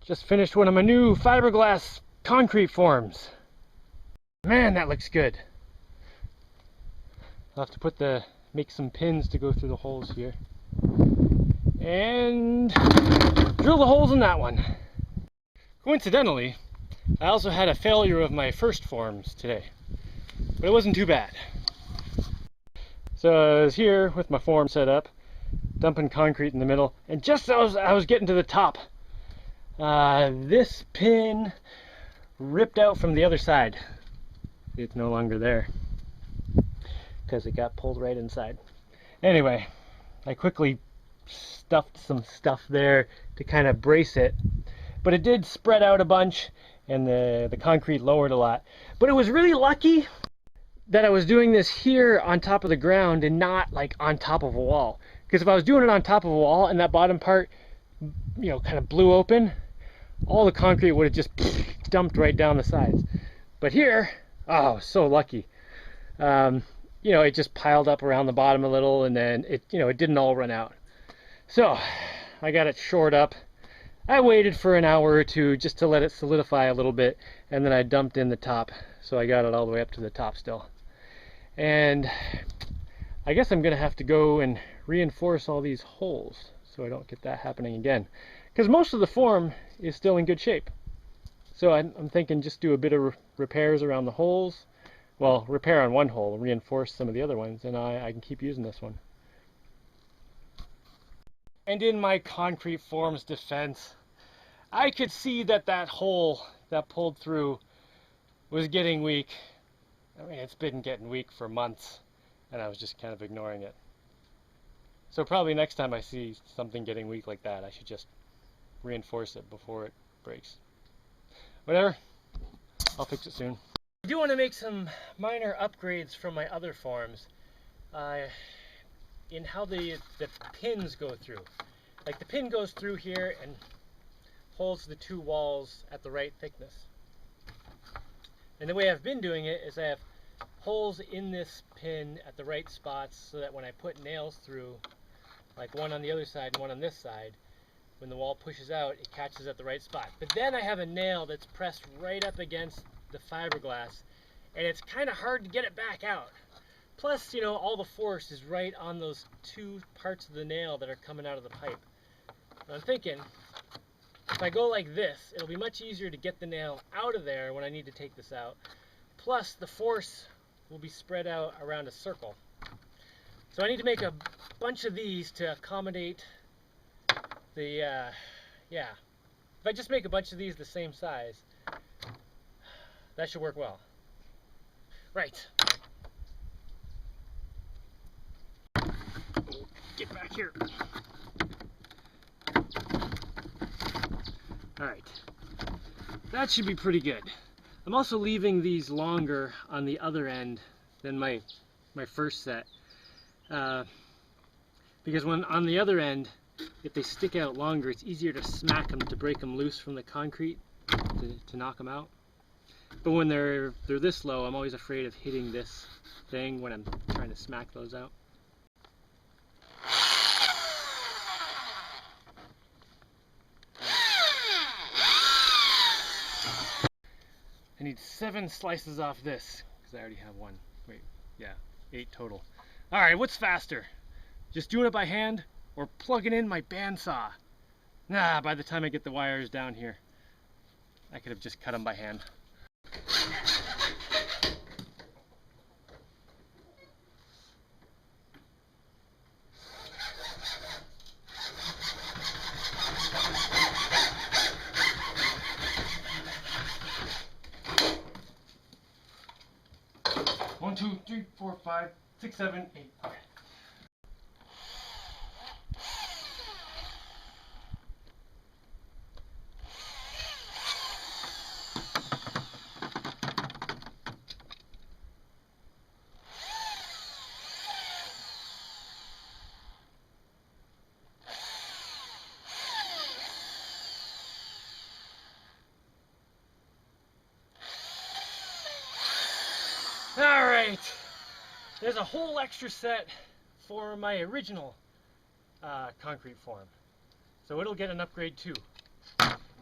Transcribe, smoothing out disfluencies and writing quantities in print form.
Just finished one of my new fiberglass concrete forms. Man, that looks good. I'll have to make some pins to go through the holes here. And drill the holes in that one. Coincidentally, I also had a failure of my first forms today, but it wasn't too bad. So I was here with my form set up, dumping concrete in the middle, and just as I was getting to the top, this pin ripped out from the other side. It's no longer there because it got pulled right inside. Anyway, I quickly stuffed some stuff there to kind of brace it, but it did spread out a bunch and the concrete lowered a lot. But it was really lucky that I was doing this here on top of the ground and not like on top of a wall, because if I was doing it on top of a wall and that bottom part, you know, kind of blew open, all the concrete would have just dumped right down the sides. But here, oh, so lucky. You know, it just piled up around the bottom a little, and then it didn't all run out. So I got it shored up. I waited for an hour or two just to let it solidify a little bit, and then I dumped in the top. So I got it all the way up to the top still. And I guess I'm gonna have to go and reinforce all these holes so I don't get that happening again, because most of the form is still in good shape. So I'm thinking just do a bit of repairs around the holes. Well, repair on one hole, reinforce some of the other ones, and I can keep using this one. And in my concrete form's defense, I could see that that hole that pulled through was getting weak. I mean, it's been getting weak for months, and I was just kind of ignoring it. So probably next time I see something getting weak like that, I should just reinforce it before it breaks. Whatever, I'll fix it soon. I do want to make some minor upgrades from my other forms in how the pins go through. Like the pin goes through here and holds the two walls at the right thickness. And the way I've been doing it is I have holes in this pin at the right spots so that when I put nails through, like one on the other side and one on this side, when the wall pushes out, it catches at the right spot. But then I have a nail that's pressed right up against the fiberglass, and it's kind of hard to get it back out. Plus, you know, all the force is right on those two parts of the nail that are coming out of the pipe. And I'm thinking, if I go like this, it'll be much easier to get the nail out of there when I need to take this out. Plus, the force will be spread out around a circle. So I need to make a bunch of these to accommodate the, yeah. If I just make a bunch of these the same size, that should work well. Right. Get back here. Alright. That should be pretty good. I'm also leaving these longer on the other end than my first set. Because when on the other end, if they stick out longer, it's easier to smack them, to break them loose from the concrete, to knock them out. But when they're this low, I'm always afraid of hitting this thing when I'm trying to smack those out. I need 7 slices off this, because I already have one. Wait, yeah, 8 total. Alright, what's faster? Just doing it by hand, or plugging in my bandsaw? Nah, by the time I get the wires down here, I could have just cut them by hand. One, 2, 3, 4, 5, 6, 7, 8. Okay. Alright, there's a whole extra set for my original concrete form, so it'll get an upgrade too.